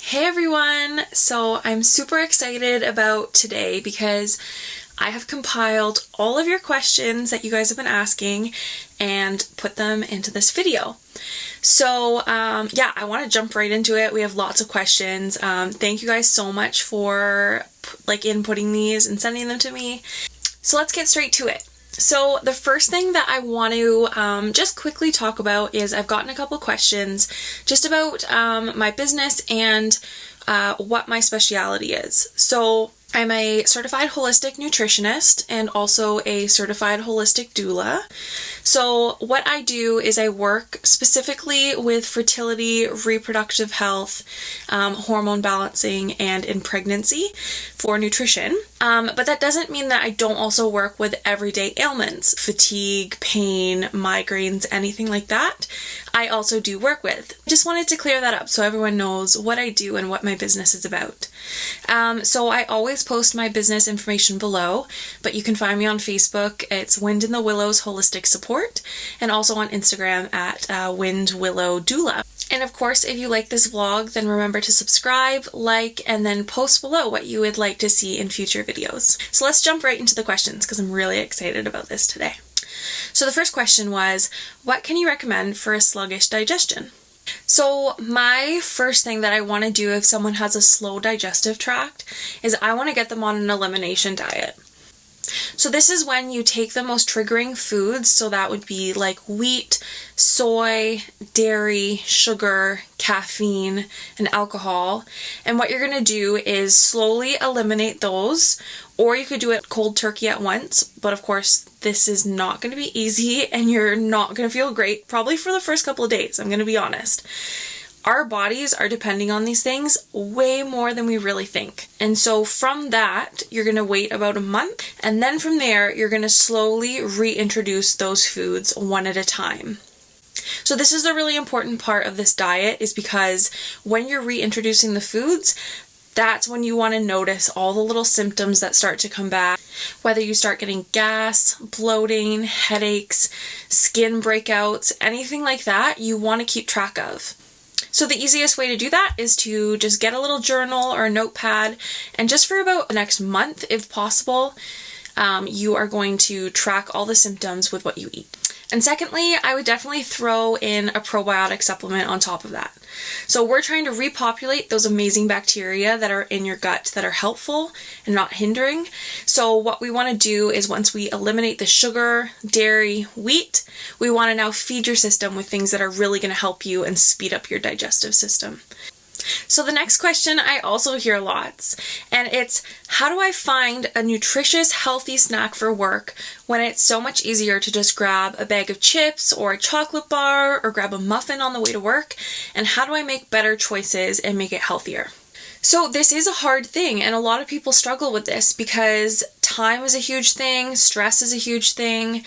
Hey everyone! So I'm super excited about today because I have compiled all of your questions that you guys have been asking and put them into this video. So yeah, I want to jump right into it. We have lots of questions. Thank you guys so much for inputting these and sending them to me. So let's get straight to it. So the first thing that I want to just quickly talk about is I've gotten a couple questions just about my business and what my specialty is. So I'm a certified holistic nutritionist and also a certified holistic doula. So what I do is I work specifically with fertility, reproductive health, hormone balancing, and in pregnancy for nutrition. But that doesn't mean that I don't also work with everyday ailments, fatigue, pain, migraines, anything like that. I also do work with. Just wanted to clear that up so everyone knows what I do and what my business is about. So I always post my business information below, but you can find me on Facebook. It's Wind in the Willows Holistic Support, and also on Instagram at Wind Willow Doula. And of course, if you like this vlog, then remember to subscribe, like, and then post below what you would like to see in future videos. So let's jump right into the questions because I'm really excited about this today. So the first question was, what can you recommend for a sluggish digestion? So my first thing that I want to do if someone has a slow digestive tract is I want to get them on an elimination diet. So this is when you take the most triggering foods, so that would be like wheat, soy, dairy, sugar, caffeine, and alcohol. And what you're going to do is slowly eliminate those, or you could do it cold turkey at once. But of course, this is not going to be easy and you're not going to feel great, probably for the first couple of days, I'm going to be honest. Our bodies are depending on these things way more than we really think. And so from that, you're going to wait about a month. And then from there, you're going to slowly reintroduce those foods one at a time. So this is a really important part of this diet, is because when you're reintroducing the foods, that's when you want to notice all the little symptoms that start to come back. Whether you start getting gas, bloating, headaches, skin breakouts, anything like that, you want to keep track of. So the easiest way to do that is to just get a little journal or a notepad, and just for about the next month, if possible, you are going to track all the symptoms with what you eat. And secondly, I would definitely throw in a probiotic supplement on top of that. So we're trying to repopulate those amazing bacteria that are in your gut that are helpful and not hindering. So what we want to do is, once we eliminate the sugar, dairy, wheat, we want to now feed your system with things that are really going to help you and speed up your digestive system. So the next question I also hear lots, and it's, how do I find a nutritious, healthy snack for work when it's so much easier to just grab a bag of chips or a chocolate bar or grab a muffin on the way to work? And how do I make better choices and make it healthier? So this is a hard thing, and a lot of people struggle with this because time is a huge thing, stress is a huge thing,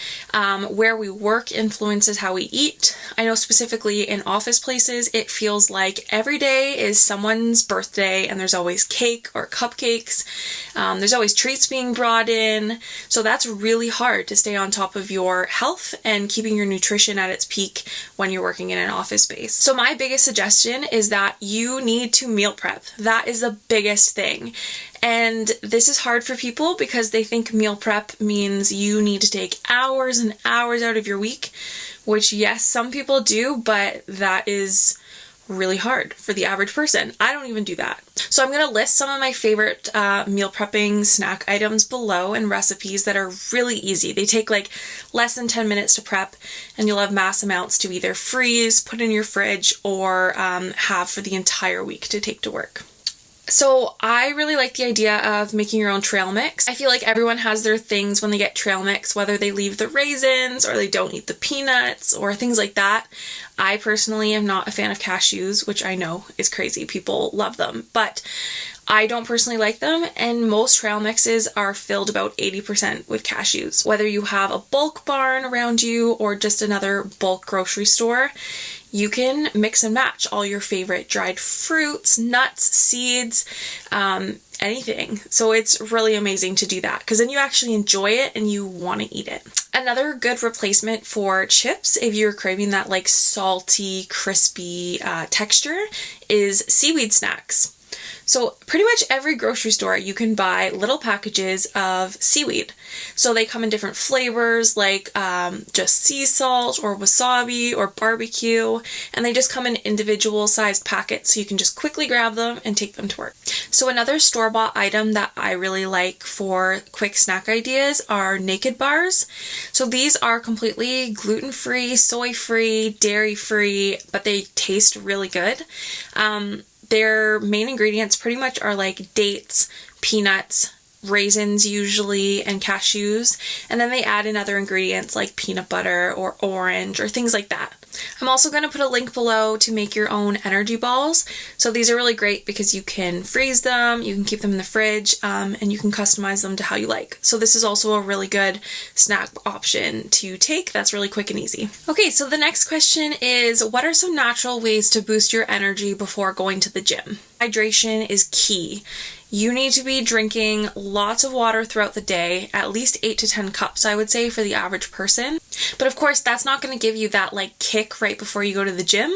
where we work influences how we eat. I know specifically in office places, it feels like every day is someone's birthday and there's always cake or cupcakes. There's always treats being brought in. So that's really hard to stay on top of your health and keeping your nutrition at its peak when you're working in an office space. So my biggest suggestion is that you need to meal prep. That is the biggest thing. And this is hard for people because they think meal prep means you need to take hours and hours out of your week, which yes, some people do, but that is really hard for the average person. I don't even do that. So I'm going to list some of my favorite meal prepping snack items below, and recipes that are really easy. They take like less than 10 minutes to prep, and you'll have mass amounts to either freeze, put in your fridge, or have for the entire week to take to work. So I really like the idea of making your own trail mix. I feel like everyone has their things when they get trail mix, whether they leave the raisins or they don't eat the peanuts or things like that. I personally am not a fan of cashews, which I know is crazy. People love them, but I don't personally like them, and most trail mixes are filled about 80% with cashews. Whether you have a bulk barn around you or just another bulk grocery store, you can mix and match all your favorite dried fruits, nuts, seeds, anything. So it's really amazing to do that because then you actually enjoy it and you want to eat it. Another good replacement for chips, if you're craving that like salty, crispy texture, is seaweed snacks. So pretty much every grocery store you can buy little packages of seaweed. So they come in different flavors like just sea salt or wasabi or barbecue, and they just come in individual sized packets so you can just quickly grab them and take them to work. So another store-bought item that I really like for quick snack ideas are Naked bars. So these are completely gluten-free, soy-free, dairy-free, but they taste really good. Their main ingredients pretty much are like dates, peanuts, raisins usually, and cashews, and then they add in other ingredients like peanut butter or orange or things like that. I'm also going to put a link below to make your own energy balls. So these are really great because you can freeze them, you can keep them in the fridge, and you can customize them to how you like. So this is also a really good snack option to take that's really quick and easy. Okay, so the next question is, what are some natural ways to boost your energy before going to the gym? Hydration is key. You need to be drinking lots of water throughout the day, at least 8 to 10 cups, I would say, for the average person. But of course, that's not going to give you that like kick right before you go to the gym.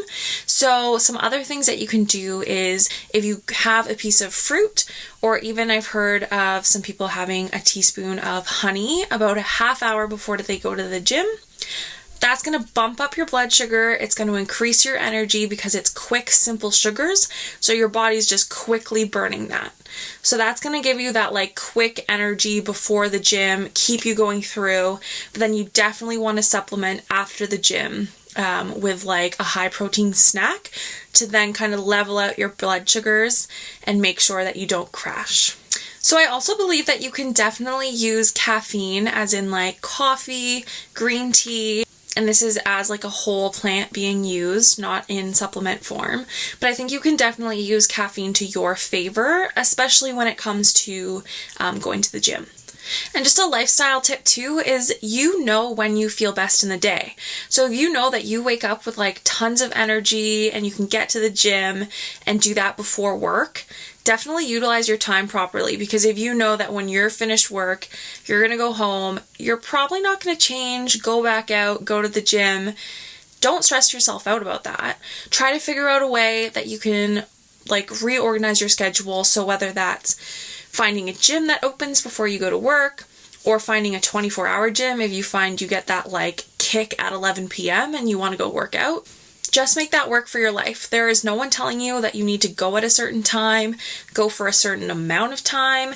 So some other things that you can do is if you have a piece of fruit, or even I've heard of some people having a teaspoon of honey about a half hour before they go to the gym. That's going to bump up your blood sugar. It's going to increase your energy because it's quick, simple sugars. So your body's just quickly burning that. So that's going to give you that like quick energy before the gym, keep you going through. But then you definitely want to supplement after the gym with like a high protein snack to then kind of level out your blood sugars and make sure that you don't crash. So I also believe that you can definitely use caffeine, as in like coffee, green tea, and this is as like a whole plant being used, not in supplement form. But I think you can definitely use caffeine to your favor, especially when it comes to going to the gym. And just a lifestyle tip too is you know when you feel best in the day. So if you know that you wake up with like tons of energy and you can get to the gym and do that before work, definitely utilize your time properly, because if you know that when you're finished work, you're going to go home, you're probably not going to change, go back out, go to the gym. Don't stress yourself out about that. Try to figure out a way that you can like reorganize your schedule. So whether that's finding a gym that opens before you go to work, or finding a 24-hour gym if you find you get that like kick at 11 p.m. and you want to go work out. Just make that work for your life. There is no one telling you that you need to go at a certain time, go for a certain amount of time.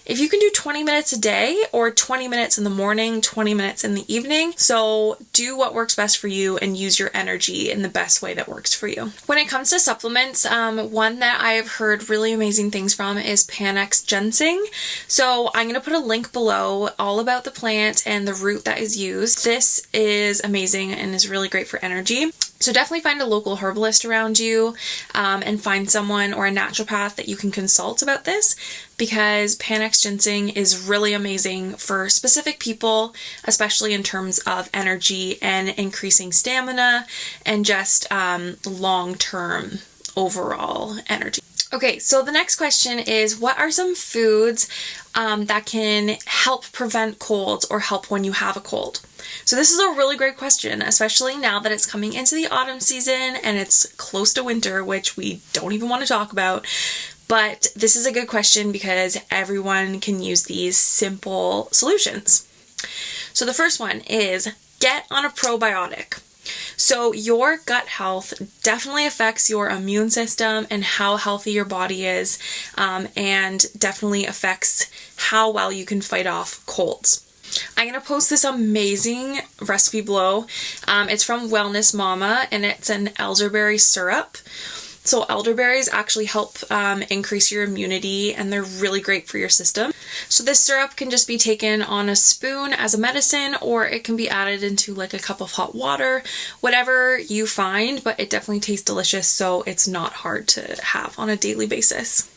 If you can do 20 minutes a day, or 20 minutes in the morning, 20 minutes in the evening, so do what works best for you and use your energy in the best way that works for you. When it comes to supplements, one that I have heard really amazing things from is Panax ginseng. So I'm going to put a link below all about the plant and the root that is used. This is amazing and is really great for energy. So definitely find a local herbalist around you and find someone or a naturopath that you can consult about this, because Panax ginseng is really amazing for specific people, especially in terms of energy and increasing stamina and just long-term overall energy. Okay, so the next question is, what are some foods that can help prevent colds or help when you have a cold? So this is a really great question, especially now that it's coming into the autumn season and it's close to winter, which we don't even want to talk about. But this is a good question because everyone can use these simple solutions. So the first one is get on a probiotic. So your gut health definitely affects your immune system and how healthy your body is, and definitely affects how well you can fight off colds. I'm going to post this amazing recipe below. It's from Wellness Mama, and it's an elderberry syrup. So elderberries actually help increase your immunity, and they're really great for your system. So this syrup can just be taken on a spoon as a medicine, or it can be added into like a cup of hot water, whatever you find, but it definitely tastes delicious, so it's not hard to have on a daily basis.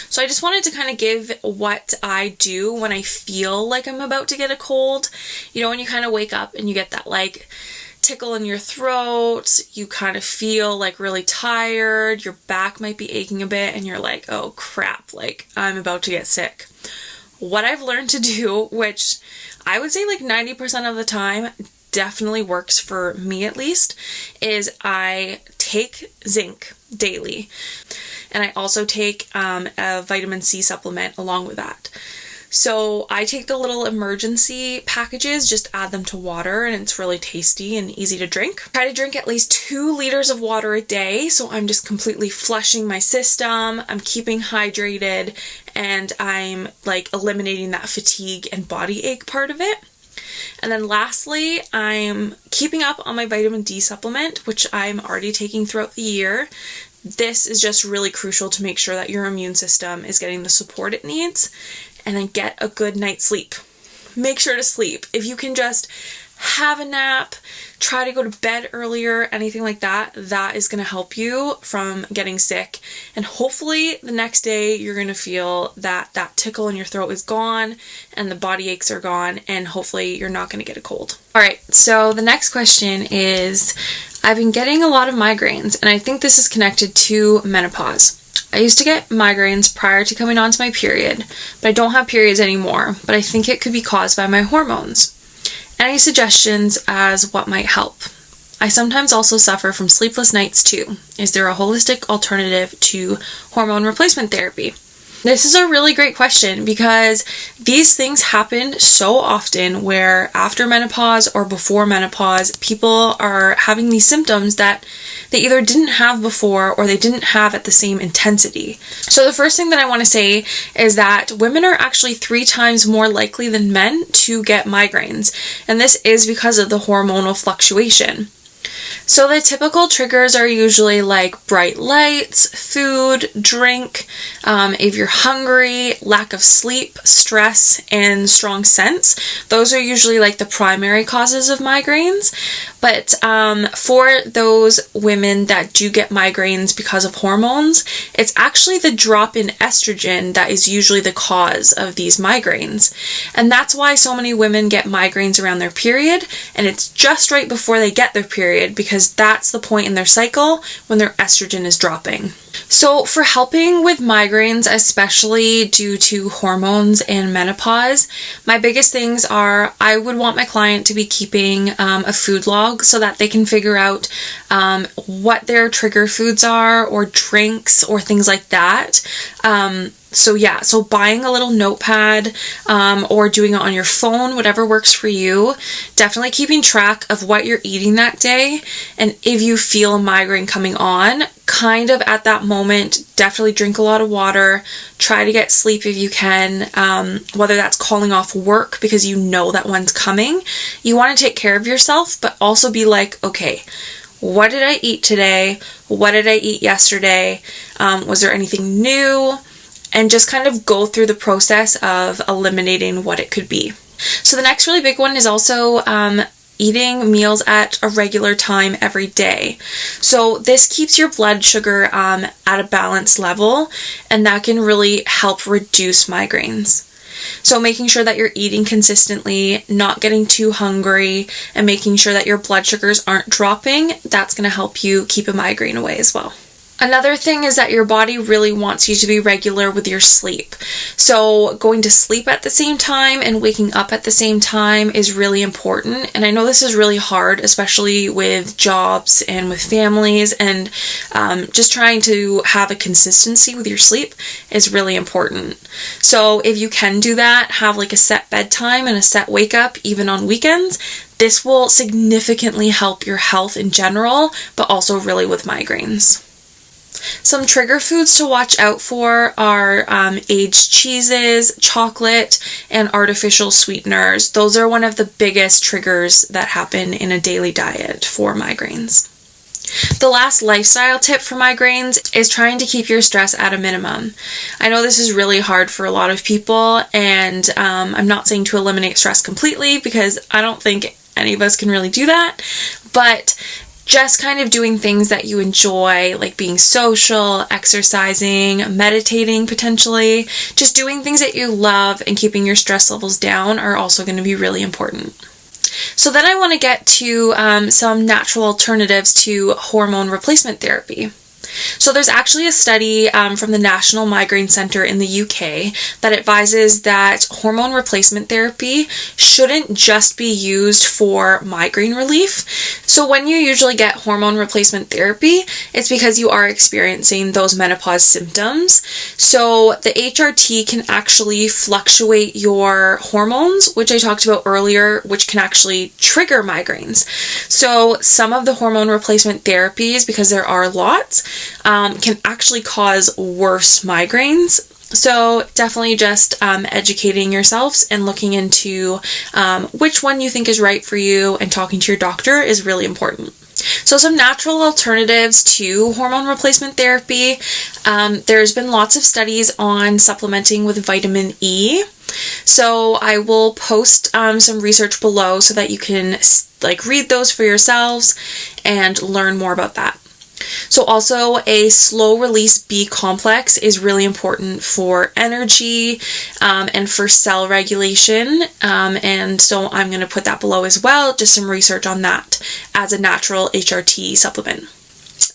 So I just wanted to kind of give what I do when I feel like I'm about to get a cold. You know, when you kind of wake up and you get that like tickle in your throat, you kind of feel like really tired, your back might be aching a bit, and you're like, oh crap, like I'm about to get sick. What I've learned to do, which I would say like 90% of the time definitely works for me at least, is I take zinc daily. And I also take a vitamin C supplement along with that. So I take the little emergency packages, just add them to water, and it's really tasty and easy to drink. Try to drink at least 2 liters of water a day, so I'm just completely flushing my system, I'm keeping hydrated, and I'm like eliminating that fatigue and body ache part of it. And then lastly, I'm keeping up on my vitamin D supplement, which I'm already taking throughout the year. This is just really crucial to make sure that your immune system is getting the support it needs. And then get a good night's sleep. Make sure to sleep. If you can just have a nap, try to go to bed earlier, anything like that, that is going to help you from getting sick. And hopefully the next day you're going to feel that that tickle in your throat is gone and the body aches are gone, and hopefully you're not going to get a cold. All right, so the next question is, I've been getting a lot of migraines, and I think this is connected to menopause. I used to get migraines prior to coming on to my period, but I don't have periods anymore, but I think it could be caused by my hormones. Any suggestions as what might help? I sometimes also suffer from sleepless nights too. Is there a holistic alternative to hormone replacement therapy? This is a really great question because these things happen so often where after menopause or before menopause, people are having these symptoms that they either didn't have before or they didn't have at the same intensity. So the first thing that I want to say is that women are actually 3 times more likely than men to get migraines, and this is because of the hormonal fluctuation. So the typical triggers are usually like bright lights, food, drink, if you're hungry, lack of sleep, stress, and strong scents. Those are usually like the primary causes of migraines. But for those women that do get migraines because of hormones, it's actually the drop in estrogen that is usually the cause of these migraines. And that's why so many women get migraines around their period, and it's just right before they get their period because that's the point in their cycle when their estrogen is dropping. So for helping with migraines, especially due to hormones and menopause, my biggest things are I would want my client to be keeping a food log so that they can figure out what their trigger foods are or drinks or things like that. So buying a little notepad or doing it on your phone, whatever works for you. Definitely keeping track of what you're eating that day. And if you feel a migraine coming on, kind of at that moment, definitely drink a lot of water. Try to get sleep if you can, whether that's calling off work because you know that one's coming. You want to take care of yourself, but also be like, okay, what did I eat today? What did I eat yesterday? Was there anything new? And just kind of go through the process of eliminating what it could be. So the next really big one is also eating meals at a regular time every day. So this keeps your blood sugar at a balanced level, and that can really help reduce migraines. So making sure that you're eating consistently, not getting too hungry, and making sure that your blood sugars aren't dropping, that's going to help you keep a migraine away as well. Another thing is that your body really wants you to be regular with your sleep. So going to sleep at the same time and waking up at the same time is really important. And I know this is really hard, especially with jobs and with families, and just trying to have a consistency with your sleep is really important. So if you can do that, have like a set bedtime and a set wake up, even on weekends. This will significantly help your health in general, but also really with migraines. Some trigger foods to watch out for are aged cheeses, chocolate, and artificial sweeteners. Those are one of the biggest triggers that happen in a daily diet for migraines. The last lifestyle tip for migraines is trying to keep your stress at a minimum. I know this is really hard for a lot of people, and I'm not saying to eliminate stress completely because I don't think any of us can really do that, but just kind of doing things that you enjoy, like being social, exercising, meditating potentially, just doing things that you love and keeping your stress levels down are also going to be really important. So then I want to get to some natural alternatives to hormone replacement therapy. So there's actually a study from the National Migraine Centre in the UK that advises that hormone replacement therapy shouldn't just be used for migraine relief. So when you usually get hormone replacement therapy, it's because you are experiencing those menopause symptoms. So the HRT can actually fluctuate your hormones, which I talked about earlier, which can actually trigger migraines. So some of the hormone replacement therapies, because there are lots, can actually cause worse migraines. So definitely just educating yourselves and looking into which one you think is right for you, and talking to your doctor is really important. So some natural alternatives to hormone replacement therapy. There's been lots of studies on supplementing with vitamin E. So I will post some research below so that you can read those for yourselves and learn more about that. So also a slow release B complex is really important for energy and for cell regulation. And so I'm going to put that below as well, just some research on that as a natural HRT supplement.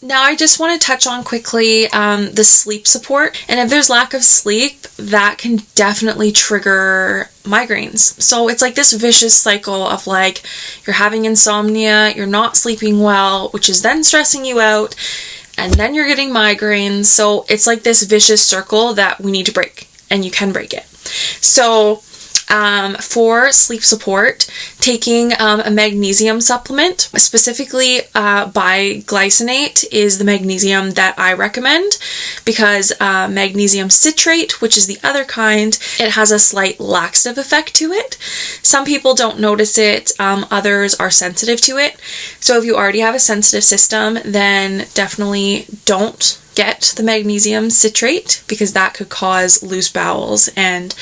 Now I just want to touch on quickly the sleep support. And if there's lack of sleep, that can definitely trigger migraines. So it's like this vicious cycle of you're having insomnia, you're not sleeping well, which is then stressing you out, and then you're getting migraines. So it's like this vicious circle that we need to break, and you can break it. So for sleep support, taking a magnesium supplement, specifically biglycinate is the magnesium that I recommend, because magnesium citrate, which is the other kind, it has a slight laxative effect to it. Some people don't notice it, others are sensitive to it. So if you already have a sensitive system, then definitely don't get the magnesium citrate, because that could cause loose bowels, and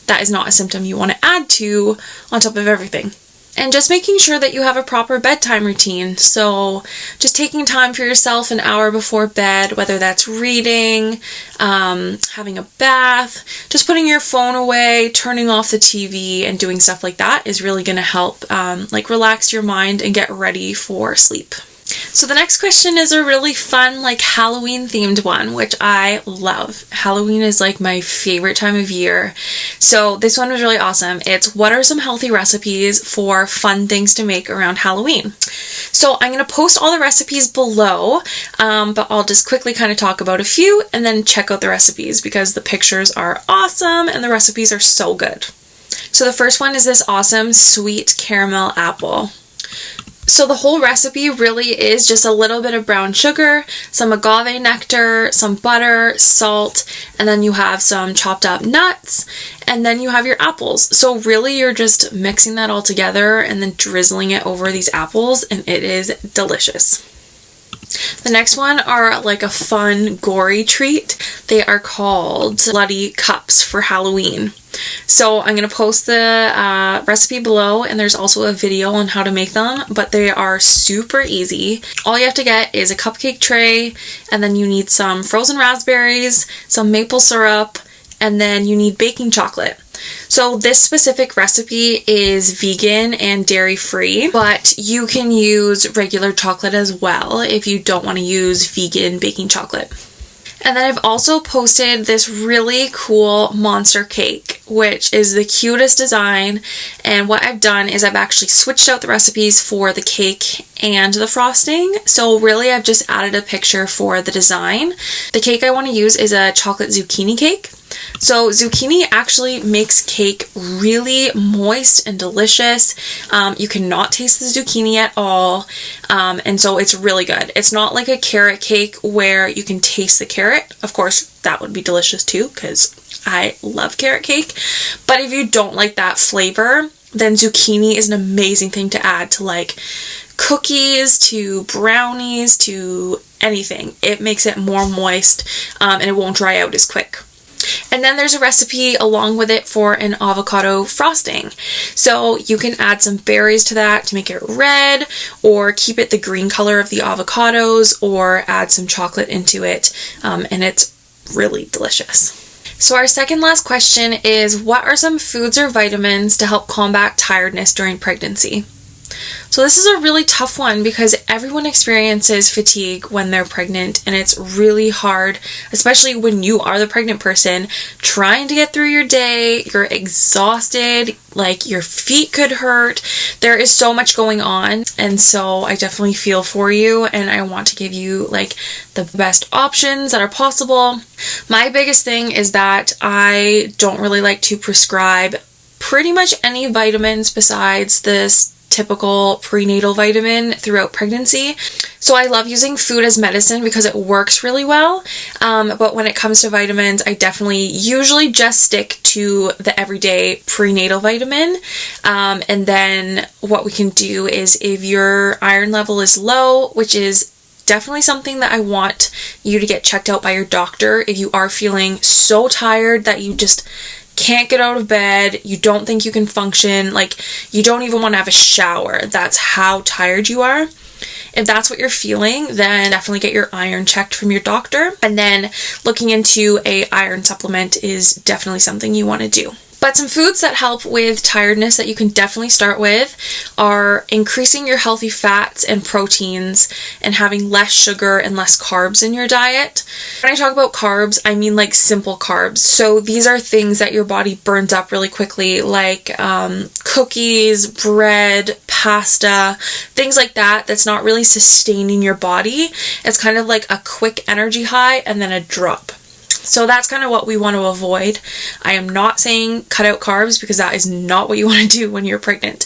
that is not a symptom you want to add to on top of everything. And just making sure that you have a proper bedtime routine. So just taking time for yourself an hour before bed, whether that's reading, having a bath, just putting your phone away, turning off the TV, and doing stuff like that is really going to help relax your mind and get ready for sleep. So the next question is a really fun, Halloween themed one, which I love. Halloween is my favorite time of year. So this one was really awesome. It's, what are some healthy recipes for fun things to make around Halloween? So I'm going to post all the recipes below, but I'll just quickly kind of talk about a few and then check out the recipes, because the pictures are awesome and the recipes are so good. So the first one is this awesome sweet caramel apple. So the whole recipe really is just a little bit of brown sugar, some agave nectar, some butter, salt, and then you have some chopped up nuts, and then you have your apples. So really you're just mixing that all together and then drizzling it over these apples, and it is delicious. The next one are a fun, gory treat. They are called Bloody Cups for Halloween. So I'm going to post the recipe below, and there's also a video on how to make them, but they are super easy. All you have to get is a cupcake tray, and then you need some frozen raspberries, some maple syrup, and then you need baking chocolate. So this specific recipe is vegan and dairy free, but you can use regular chocolate as well if you don't want to use vegan baking chocolate. And then I've also posted this really cool monster cake, which is the cutest design. And what I've done is I've actually switched out the recipes for the cake and the frosting. So really I've just added a picture for the design. The cake I want to use is a chocolate zucchini cake. So zucchini actually makes cake really moist and delicious. You cannot taste the zucchini at all, and so it's really good. It's not like a carrot cake where you can taste the carrot. Of course, that would be delicious too, because I love carrot cake. But if you don't like that flavor, then zucchini is an amazing thing to add to cookies, to brownies, to anything. It makes it more moist, and it won't dry out as quick. And then there's a recipe along with it for an avocado frosting. So you can add some berries to that to make it red, or keep it the green color of the avocados, or add some chocolate into it, and it's really delicious. So our second last question is, what are some foods or vitamins to help combat tiredness during pregnancy? So this is a really tough one because everyone experiences fatigue when they're pregnant, and it's really hard, especially when you are the pregnant person trying to get through your day. You're exhausted, like your feet could hurt. There is so much going on, and so I definitely feel for you, and I want to give you like the best options that are possible. My biggest thing is that I don't really like to prescribe pretty much any vitamins besides this typical prenatal vitamin throughout pregnancy. So I love using food as medicine because it works really well. But when it comes to vitamins, I definitely usually just stick to the everyday prenatal vitamin. And then what we can do is, if your iron level is low, which is definitely something that I want you to get checked out by your doctor. If you are feeling so tired that you just can't get out of bed, you don't think you can function, like you don't even want to have a shower, that's how tired you are. If that's what you're feeling, then definitely get your iron checked from your doctor. And then looking into a iron supplement is definitely something you want to do. But some foods that help with tiredness that you can definitely start with are increasing your healthy fats and proteins and having less sugar and less carbs in your diet. When I talk about carbs, I mean like simple carbs. So these are things that your body burns up really quickly, like cookies, bread, pasta, things like that, that's not really sustaining your body. It's kind of like a quick energy high and then a drop. So that's kind of what we want to avoid. I am not saying cut out carbs because that is not what you want to do when you're pregnant.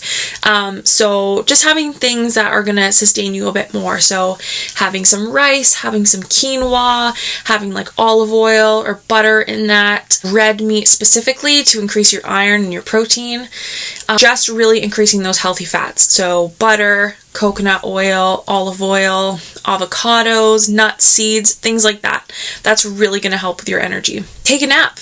So just having things that are going to sustain you a bit more. So having some rice, having some quinoa, having like olive oil or butter in that, red meat specifically to increase your iron and your protein. Just really increasing those healthy fats. So butter, coconut oil, olive oil, avocados, nuts, seeds, things like that. That's really going to help with your energy. Take a nap.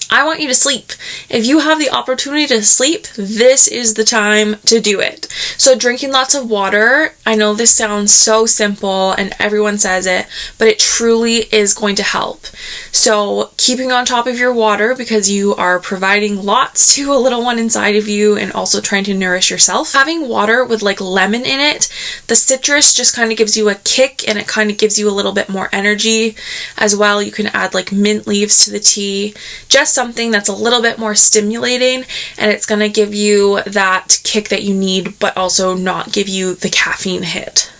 I want you to sleep. If you have the opportunity to sleep, this is the time to do it. So drinking lots of water, I know this sounds so simple and everyone says it, but it truly is going to help. So keeping on top of your water because you are providing lots to a little one inside of you and also trying to nourish yourself. Having water with like lemon in it, the citrus just kind of gives you a kick and it kind of gives you a little bit more energy as well. You can add like mint leaves to the tea. Just something that's a little bit more stimulating, and it's going to give you that kick that you need, but also not give you the caffeine hit.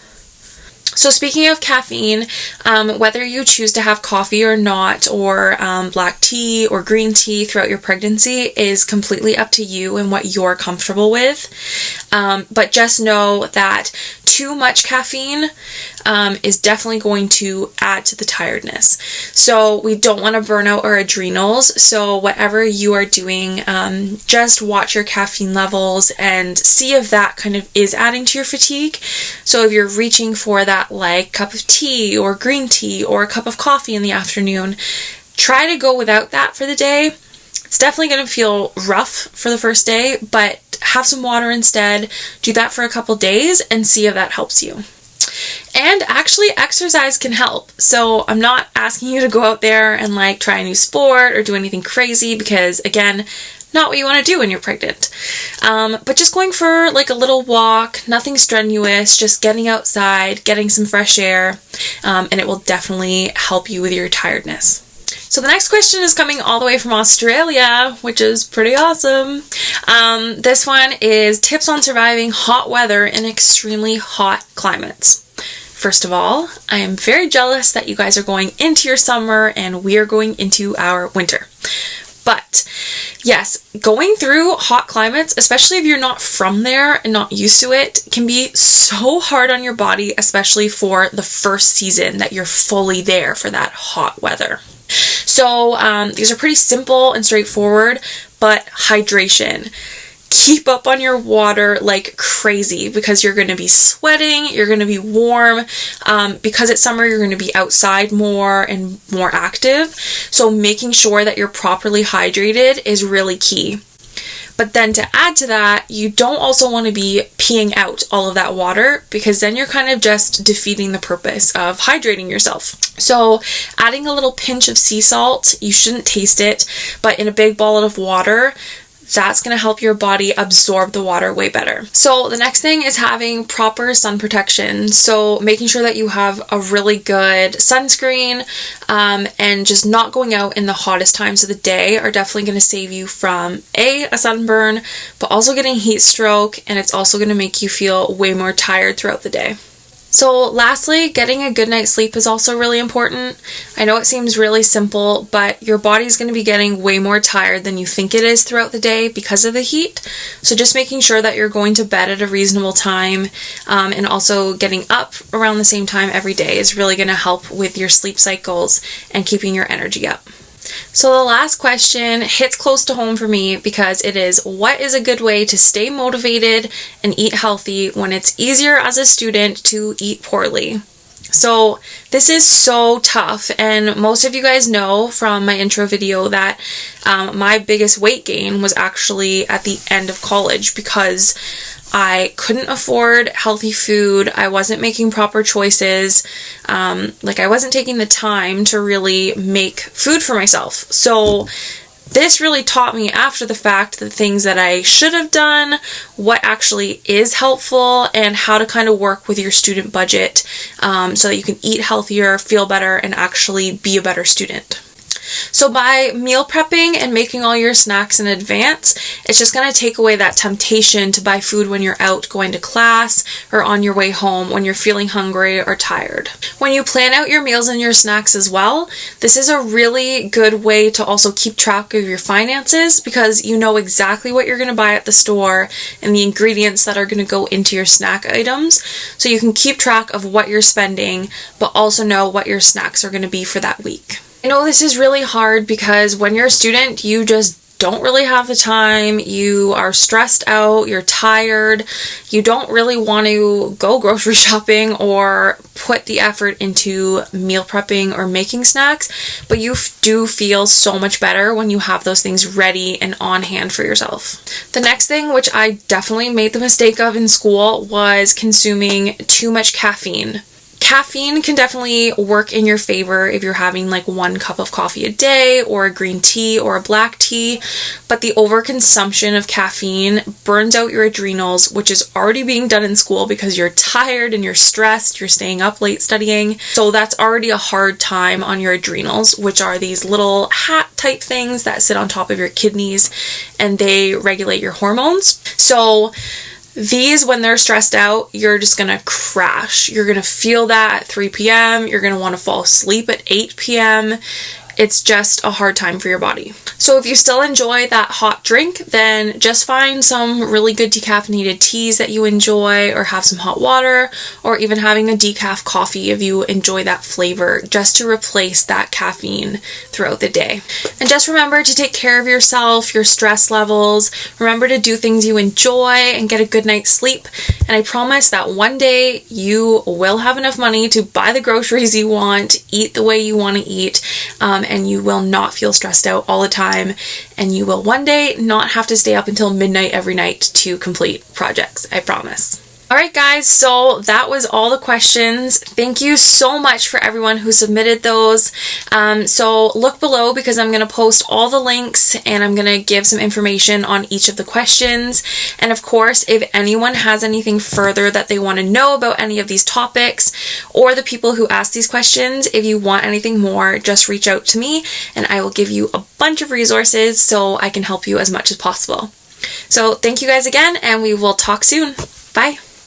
So speaking of caffeine, whether you choose to have coffee or not, or black tea or green tea throughout your pregnancy is completely up to you and what you're comfortable with. But just know that too much caffeine is definitely going to add to the tiredness. So we don't want to burn out our adrenals. So whatever you are doing, just watch your caffeine levels and see if that kind of is adding to your fatigue. So if you're reaching for that like cup of tea or green tea or a cup of coffee in the afternoon, try to go without that for the day. It's definitely going to feel rough for the first day, but have some water instead. Do that for a couple days and see if that helps you. And actually exercise can help. So I'm not asking you to go out there and like try a new sport or do anything crazy because again, not what you want to do when you're pregnant. But just going for like a little walk, nothing strenuous, just getting outside, getting some fresh air, and it will definitely help you with your tiredness. So the next question is coming all the way from Australia, which is pretty awesome. This one is tips on surviving hot weather in extremely hot climates. First of all, I am very jealous that you guys are going into your summer and we are going into our winter. But yes, going through hot climates, especially if you're not from there and not used to it, can be so hard on your body, especially for the first season that you're fully there for that hot weather. So these are pretty simple and straightforward, but hydration. Keep up on your water like crazy because you're going to be sweating, you're going to be warm. Because it's summer, you're going to be outside more and more active. So making sure that you're properly hydrated is really key. But then to add to that, you don't also want to be peeing out all of that water because then you're kind of just defeating the purpose of hydrating yourself. So adding a little pinch of sea salt, you shouldn't taste it, but in a big bottle of water, that's going to help your body absorb the water way better. So the next thing is having proper sun protection. So making sure that you have a really good sunscreen, and just not going out in the hottest times of the day are definitely going to save you from a sunburn, but also getting heat stroke, and it's also going to make you feel way more tired throughout the day. So lastly, getting a good night's sleep is also really important. I know it seems really simple, but your body's going to be getting way more tired than you think it is throughout the day because of the heat. So just making sure that you're going to bed at a reasonable time, and also getting up around the same time every day is really going to help with your sleep cycles and keeping your energy up. So the last question hits close to home for me because it is, what is a good way to stay motivated and eat healthy when it's easier as a student to eat poorly? So this is so tough, and most of you guys know from my intro video that my biggest weight gain was actually at the end of college because I couldn't afford healthy food. I wasn't making proper choices. I wasn't taking the time to really make food for myself. So this really taught me after the fact the things that I should have done, what actually is helpful, and how to kind of work with your student budget, so that you can eat healthier, feel better, and actually be a better student. So by meal prepping and making all your snacks in advance, it's just going to take away that temptation to buy food when you're out going to class or on your way home when you're feeling hungry or tired. When you plan out your meals and your snacks as well, this is a really good way to also keep track of your finances because you know exactly what you're going to buy at the store and the ingredients that are going to go into your snack items, so you can keep track of what you're spending but also know what your snacks are going to be for that week. I know this is really hard because when you're a student, you just don't really have the time, you are stressed out, you're tired, you don't really want to go grocery shopping or put the effort into meal prepping or making snacks, but you do feel so much better when you have those things ready and on hand for yourself. The next thing, which I definitely made the mistake of in school, was consuming too much caffeine. Caffeine can definitely work in your favor if you're having like 1 cup of coffee a day or a green tea or a black tea, but the overconsumption of caffeine burns out your adrenals, which is already being done in school because you're tired and you're stressed, you're staying up late studying. So that's already a hard time on your adrenals, which are these little hat type things that sit on top of your kidneys and they regulate your hormones. So these, when they're stressed out, you're just going to crash. You're going to feel that at 3 p.m. You're going to want to fall asleep at 8 p.m. It's just a hard time for your body. So if you still enjoy that hot drink, then just find some really good decaffeinated teas that you enjoy, or have some hot water, or even having a decaf coffee if you enjoy that flavor, just to replace that caffeine throughout the day. And just remember to take care of yourself, your stress levels. Remember to do things you enjoy and get a good night's sleep. And I promise that one day you will have enough money to buy the groceries you want, eat the way you want to eat, and you will not feel stressed out all the time, and you will one day not have to stay up until midnight every night to complete projects, I promise. Alright guys, so that was all the questions. Thank you so much for everyone who submitted those. So look below because I'm going to post all the links and I'm going to give some information on each of the questions. And of course, if anyone has anything further that they want to know about any of these topics, or the people who ask these questions, if you want anything more, just reach out to me and I will give you a bunch of resources so I can help you as much as possible. So thank you guys again, and we will talk soon. Bye.